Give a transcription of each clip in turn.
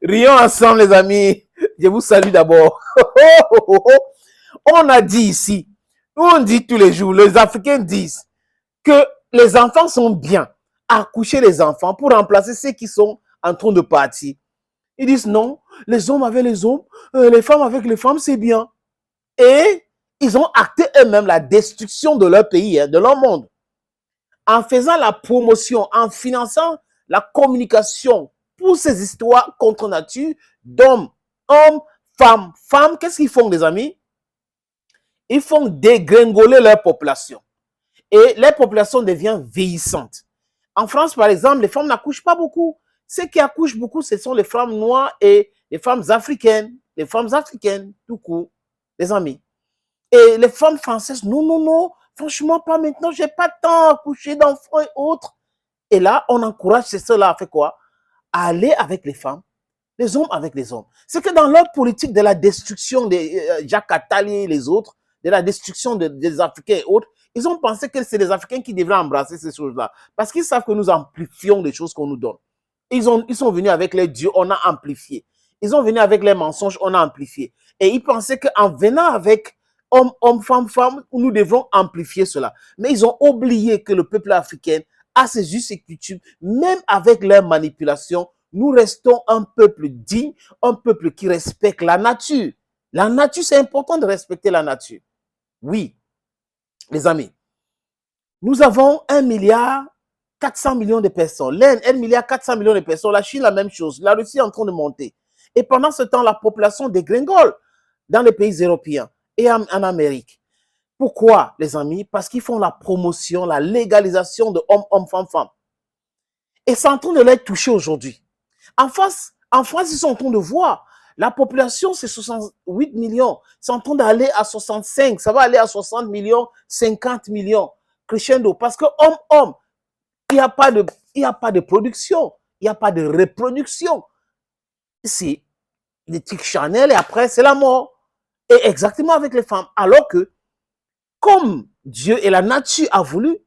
Rions ensemble, les amis. Je vous salue d'abord. On a dit ici, on dit tous les jours, les Africains disent que les enfants sont bien. Accoucher les enfants pour remplacer ceux qui sont en train de partir. Ils disent non, les hommes avec les hommes, les femmes avec les femmes, c'est bien. Et ils ont acté eux-mêmes la destruction de leur pays, de leur monde. En faisant la promotion, en finançant la communication pour ces histoires contre nature d'hommes, hommes, femmes. Femmes, qu'est-ce qu'ils font, les amis? Ils font dégringoler leur population. Et leur population devient vieillissante. En France, par exemple, les femmes n'accouchent pas beaucoup. Ceux qui accouchent beaucoup, ce sont les femmes noires et les femmes africaines. Les femmes africaines, tout court, les amis. Et les femmes françaises, non, non, non, franchement, pas maintenant, j'ai pas de temps à accoucher d'enfants et autres. Et là, on encourage ceux-là à faire quoi? À aller avec les femmes, les hommes avec les hommes. C'est que dans leur politique de la destruction de Jacques Attali et les autres, de la destruction des Africains et autres, ils ont pensé que c'est les Africains qui devraient embrasser ces choses-là. Parce qu'ils savent que nous amplifions les choses qu'on nous donne. Ils sont venus avec les dieux, on a amplifié. Ils sont venus avec les mensonges, on a amplifié. Et ils pensaient qu'en venant avec homme, homme, femme, femme, nous devons amplifier cela. Mais ils ont oublié que le peuple africain a ses us et coutumes. Même avec leurs manipulations, nous restons un peuple digne, un peuple qui respecte la nature. La nature, c'est important de respecter la nature. Oui, les amis, nous avons 1,4 milliard de personnes. L'Inde, 1,4 milliard de personnes. La Chine, la même chose. La Russie est en train de monter. Et pendant ce temps, la population dégringole dans les pays européens et en Amérique. Pourquoi, les amis? Parce qu'ils font la promotion, la légalisation de hommes, hommes, femmes, femmes. Et c'est en train de les toucher aujourd'hui. En France, ils sont en train de voir. La population, c'est 68 millions. C'est en train d'aller à 65. Ça va aller à 60 millions, 50 millions. Crescendo. Parce que homme, homme, il n'y a pas de production. Il n'y a pas de reproduction. C'est des trucs Chanel et après, c'est la mort. Et exactement avec les femmes. Alors que, comme Dieu et la nature a voulu,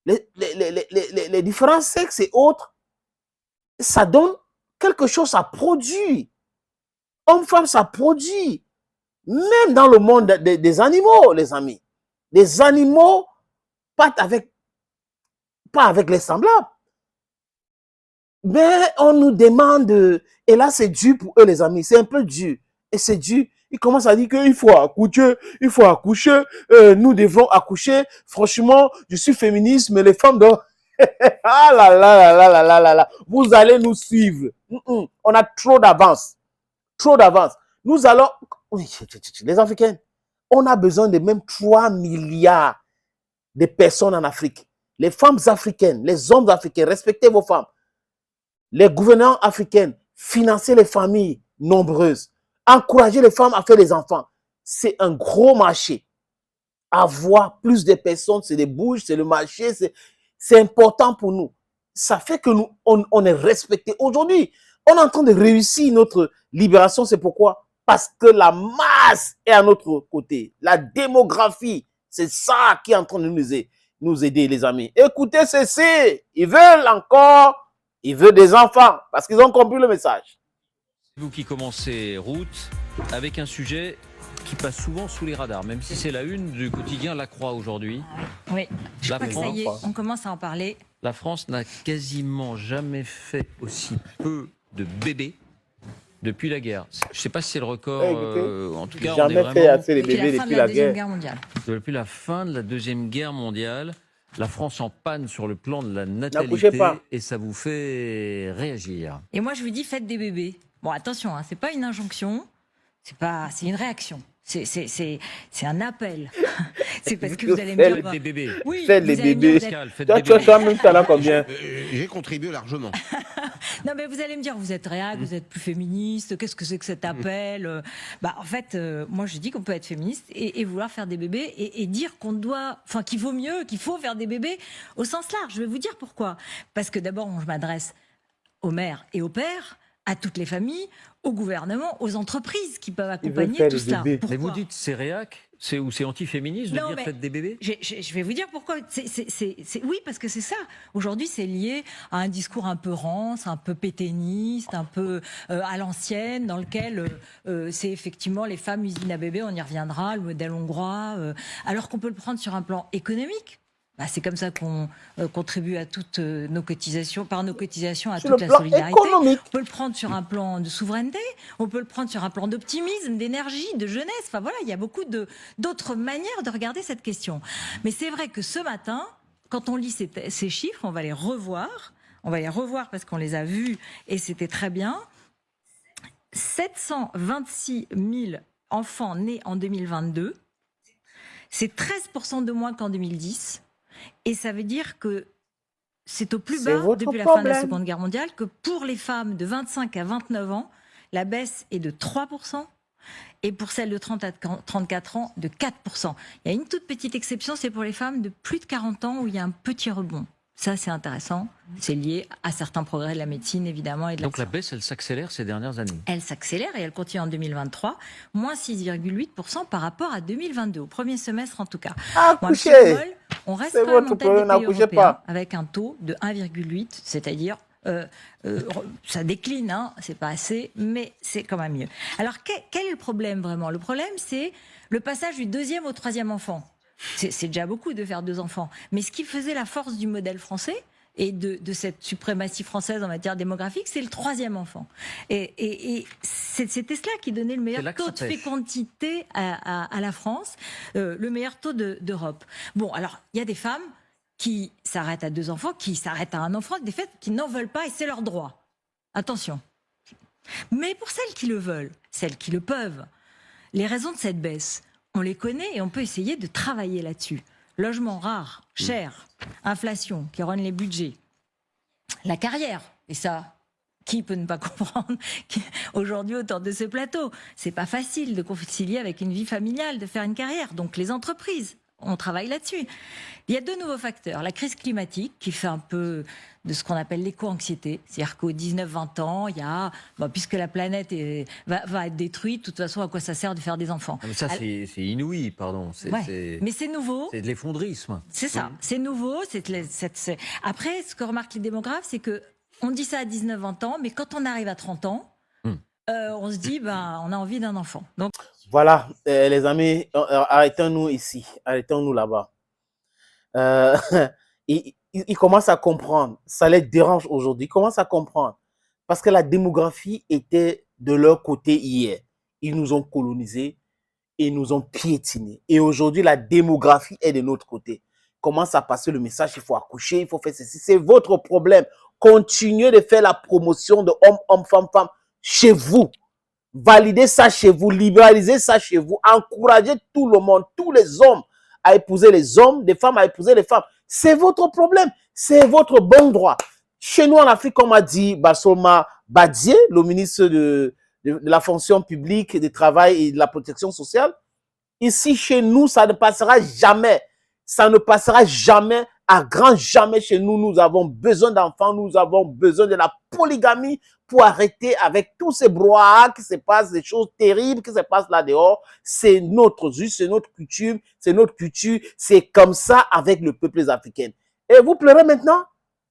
les différents sexes et autres, ça donne quelque chose, ça produit. Homme-femme, ça produit. Même dans le monde des animaux, les amis. Les animaux, pas avec les semblables. Mais on nous demande, et là c'est dur pour eux, les amis, c'est un peu dur. Et c'est dur. Ils commencent à dire qu'il faut accoucher, nous devons accoucher. Franchement, je suis féministe, mais les femmes doivent... Ah là là là là là là là. Vous allez nous suivre. On a trop d'avance. Trop d'avance. Nous allons... Oui, les Africains, on a besoin de même 3 milliards de personnes en Afrique. Les femmes africaines, les hommes africains, respectez vos femmes. Les gouvernants africains, financez les familles nombreuses. Encouragez les femmes à faire des enfants. C'est un gros marché. Avoir plus de personnes, c'est des bouges, c'est le marché, c'est important pour nous. Ça fait que nous, on est respecté. Aujourd'hui, on est en train de réussir notre libération. C'est pourquoi? Parce que la masse est à notre côté. La démographie, c'est ça qui est en train de nous aider, les amis. Écoutez ceci. Ils veulent des enfants parce qu'ils ont compris le message. Vous qui commencez route avec un sujet qui passe souvent sous les radars, même si c'est la une du quotidien La Croix aujourd'hui. Oui, je crois que ça y est, on commence à en parler. La France n'a quasiment jamais fait aussi peu de bébés depuis la guerre. Je ne sais pas si c'est le record, en tout cas, jamais fait assez de bébés depuis la guerre. Depuis la fin de la Deuxième Guerre mondiale, la France en panne sur le plan de la natalité et ça vous fait réagir. Et moi, je vous dis, faites des bébés. Bon, attention, hein, c'est pas une injonction, c'est une réaction. C'est un appel. C'est parce que vous allez me dire... Faites des bébés. Oui, faites des bébés. Toi, même, tu as là combien? J'ai contribué largement. Non, mais vous allez me dire, vous êtes réac, vous êtes plus féministe, qu'est-ce que c'est que cet appel? Bah, en fait, moi, je dis qu'on peut être féministe et vouloir faire des bébés et dire qu'on doit, enfin, qu'il vaut mieux, qu'il faut faire des bébés au sens large. Je vais vous dire pourquoi. Parce que d'abord, je m'adresse aux mères et aux pères, à toutes les familles, au gouvernement, aux entreprises qui peuvent accompagner tout cela. Mais vous dites c'est réac, c'est anti-féministe de Non, dire mais faites des bébés? Je vais vous dire pourquoi. Oui, parce que c'est ça. Aujourd'hui, c'est lié à un discours un peu rance, un peu pétainiste, un peu à l'ancienne, dans lequel c'est effectivement les femmes usines à bébés, on y reviendra, le modèle hongrois, alors qu'on peut le prendre sur un plan économique. Bah, c'est comme ça qu'on contribue à toutes nos cotisations, par nos cotisations, à Sur toute le la plan solidarité. économique. On peut le prendre sur un plan de souveraineté, on peut le prendre sur un plan d'optimisme, d'énergie, de jeunesse. Enfin voilà, il y a beaucoup d'autres manières de regarder cette question. Mais c'est vrai que ce matin, quand on lit ces chiffres, on va les revoir. On va les revoir parce qu'on les a vus et c'était très bien. 726 000 enfants nés en 2022. C'est 13% de moins qu'en 2010. Et ça veut dire que c'est au plus bas depuis la fin de la Seconde Guerre mondiale, que pour les femmes de 25 à 29 ans, la baisse est de 3%, et pour celles de 30 à 34 ans, de 4%. Il y a une toute petite exception, c'est pour les femmes de plus de 40 ans, où il y a un petit rebond. Ça, c'est intéressant. C'est lié à certains progrès de la médecine, évidemment. Et de Donc la baisse, elle s'accélère ces dernières années. Elle s'accélère et elle continue en 2023, moins 6,8% par rapport à 2022, au premier semestre en tout cas. Accouchez. On reste quand même en tête des pays européens, avec un taux de 1,8, c'est-à-dire ça décline, hein, c'est pas assez, mais c'est quand même mieux. Alors quel est le problème vraiment? Le problème, c'est le passage du 2e au 3e enfant. C'est déjà beaucoup de faire 2 enfants. Mais ce qui faisait la force du modèle français et de cette suprématie française en matière démographique, c'est le 3e enfant. Et c'était cela qui donnait le meilleur taux de fécondité à la France, le meilleur taux d'Europe. Bon, alors, il y a des femmes qui s'arrêtent à 2 enfants, qui s'arrêtent à 1 enfant, des faits qui n'en veulent pas et c'est leur droit. Attention. Mais pour celles qui le veulent, celles qui le peuvent, les raisons de cette baisse, on les connaît et on peut essayer de travailler là-dessus. Logement rare, cher, inflation qui rend les budgets, la carrière, et ça, qui peut ne pas comprendre aujourd'hui autour de ce plateau? C'est pas facile de concilier avec une vie familiale, de faire une carrière. Donc les entreprises, on travaille là-dessus. Il y a 2 nouveaux facteurs. La crise climatique qui fait un peu de ce qu'on appelle l'éco-anxiété. C'est-à-dire qu'aux 19-20 ans, il y a, puisque la planète va être détruite, de toute façon, à quoi ça sert de faire des enfants? Mais ça, c'est inouï, pardon. Mais c'est nouveau. C'est de l'effondrisme. C'est ça, c'est nouveau. Après, ce que remarquent les démographes, c'est que on dit ça à 19-20 ans, mais quand on arrive à 30 ans, on se dit, on a envie d'un enfant. Donc voilà, les amis, arrêtons-nous ici, arrêtons-nous là-bas. Ils commencent à comprendre, ça les dérange aujourd'hui, ils commencent à comprendre. Parce que la démographie était de leur côté hier. Ils nous ont colonisés et nous ont piétinés. Et aujourd'hui, la démographie est de notre côté. Commence à passer le message, il faut accoucher, il faut faire ceci. C'est votre problème. Continuez de faire la promotion de homme, femme chez vous. Validez ça chez vous, libéralisez ça chez vous, encouragez tout le monde, tous les hommes à épouser les hommes, les femmes à épouser les femmes. C'est votre problème, c'est votre bon droit. Chez nous en Afrique, comme a dit Basoma Badié, le ministre de la fonction publique, du travail et de la protection sociale, ici chez nous, ça ne passera jamais. Ça ne passera jamais, à grand jamais chez nous. Nous avons besoin d'enfants, nous avons besoin de la polygamie pour arrêter avec tous ces brouhahas qui se passent, des choses terribles qui se passent là dehors. C'est notre juste, c'est notre coutume, c'est notre culture. C'est comme ça avec le peuple africain. Et vous pleurez maintenant?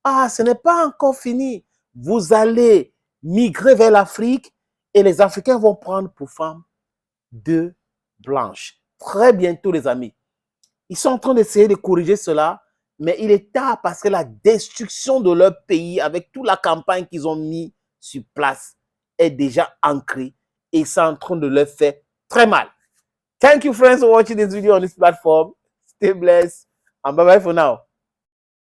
Ah, ce n'est pas encore fini. Vous allez migrer vers l'Afrique et les Africains vont prendre pour femmes 2 blanches. Très bientôt, les amis. Ils sont en train d'essayer de corriger cela, mais il est tard parce que la destruction de leur pays, avec toute la campagne qu'ils ont mis sur place, est déjà ancrée et c'est en train de leur faire très mal. Thank you, friends, for watching this video on this platform. Stay blessed and bye-bye for now.